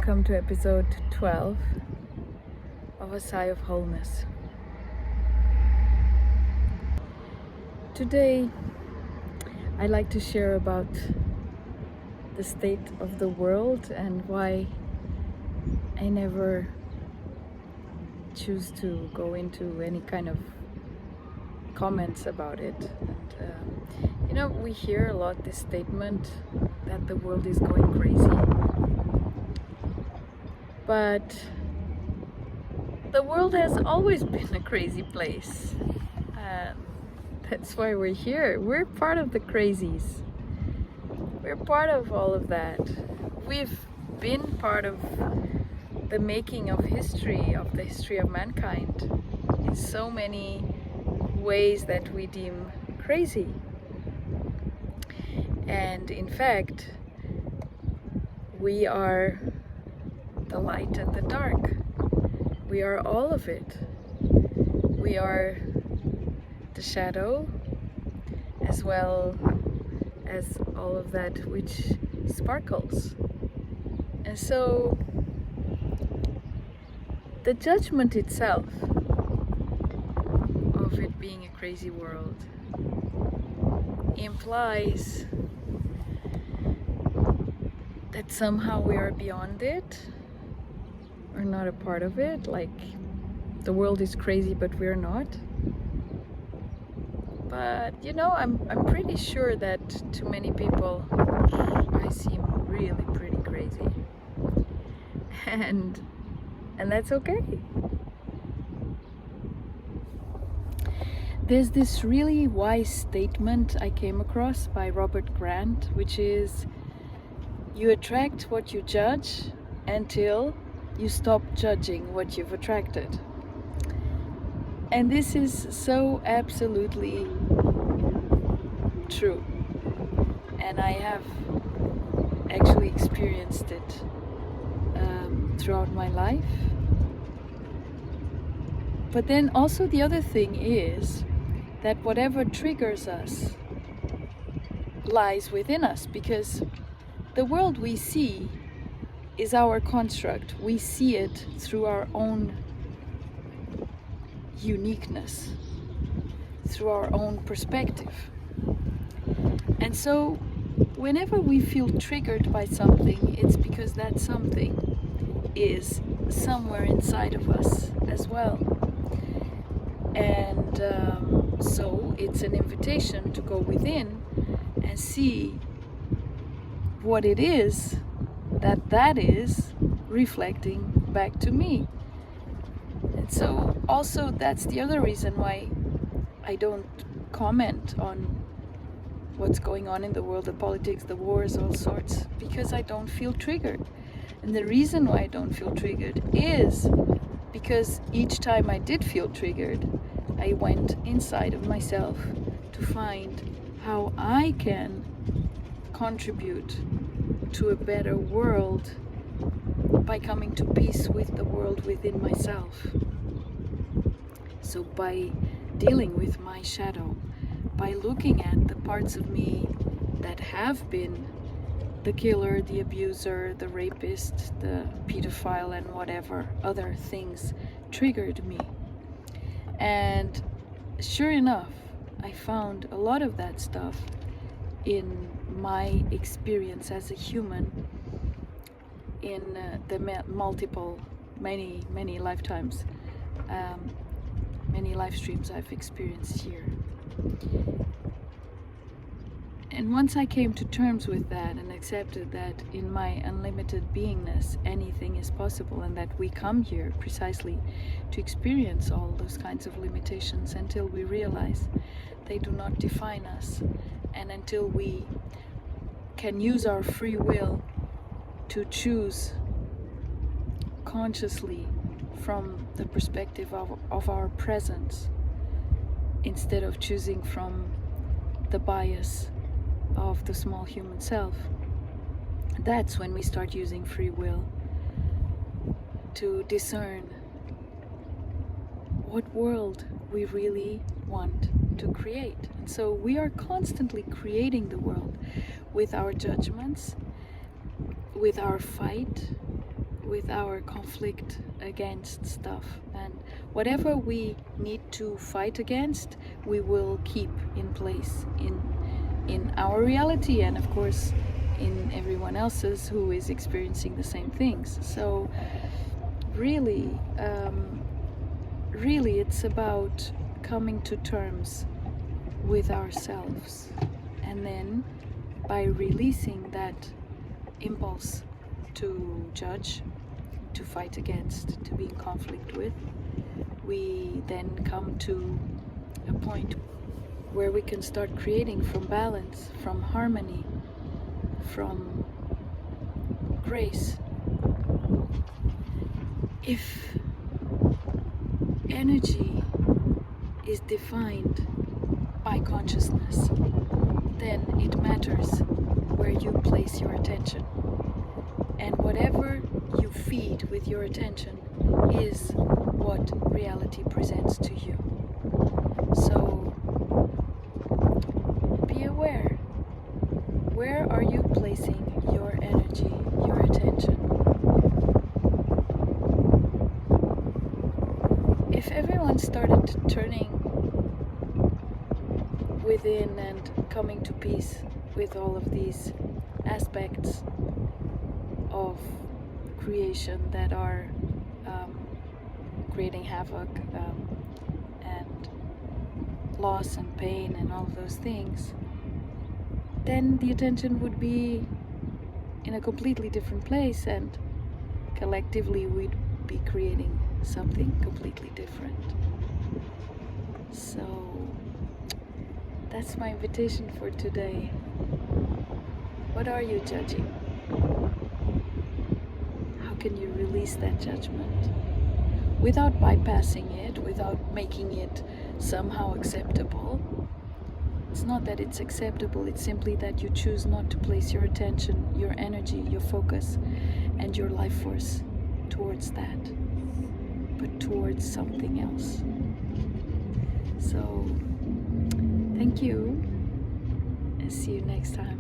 welcome to episode 12 of A Sigh of Wholeness. Today I'd like to share about the state of the world and why I never choose to go into any kind of comments about it. And we hear a lot this statement that the world is going crazy. But the world has always been a crazy place. That's why we're here. We're part of the crazies. We're part of all of that. We've been part of the making of history, of the history of mankind, in so many ways that we deem crazy. And in fact, we are the light and the dark. We are all of it. We are the shadow as well as all of that which sparkles. And so the judgment itself of it being a crazy world implies that somehow we are beyond it. We're not a part of it, like the world is crazy but we're not. But I'm pretty sure that to many people I seem really pretty crazy, and that's okay. There's this really wise statement I came across by Robert Grant, which is, you attract what you judge until you stop judging what you've attracted. And this is so absolutely true. And I have actually experienced it throughout my life. But then also the other thing is that whatever triggers us lies within us, because the world we see is our construct. We see it through our own uniqueness, through our own perspective. And so whenever we feel triggered by something, it's because that something is somewhere inside of us as well. And so it's an invitation to go within and see what it is that is reflecting back to me. And so also that's the other reason why I don't comment on what's going on in the world, the politics, the wars, all sorts, because I don't feel triggered. And the reason why I don't feel triggered is because each time I did feel triggered, I went inside of myself to find how I can contribute to a better world by coming to peace with the world within myself. So by dealing with my shadow, by looking at the parts of me that have been the killer, the abuser, the rapist, the pedophile, and whatever other things triggered me. And sure enough, I found a lot of that stuff in my experience as a human in the many lifetimes, many live streams I've experienced here. And once I came to terms with that and accepted that in my unlimited beingness anything is possible, and that we come here precisely to experience all those kinds of limitations until we realize they do not define us, and until we can use our free will to choose consciously from the perspective of our presence, instead of choosing from the bias of the small human self. That's when we start using free will to discern what world we really want to create. And so we are constantly creating the world with our judgments, with our fight, with our conflict against stuff, and whatever we need to fight against, we will keep in place in our reality, and of course in everyone else's who is experiencing the same things. So really, it's about coming to terms with ourselves, and then by releasing that impulse to judge, to fight against, to be in conflict with, we then come to a point where we can start creating from balance, from harmony, from grace. If energy is defined by consciousness, then it matters where you place your attention. And whatever you feed with your attention is what reality presents to you. So be aware. Where are you placing your energy, your attention? If everyone started turning within and coming to peace with all of these aspects of creation that are creating havoc and loss and pain and all of those things, then the attention would be in a completely different place, and collectively we'd be creating something completely different. So that's my invitation for today. What are you judging? How can you release that judgment without bypassing it, without making it somehow acceptable? It's not that it's acceptable, it's simply that you choose not to place your attention, your energy, your focus, and your life force towards that, but towards something else. So, thank you, and see you next time.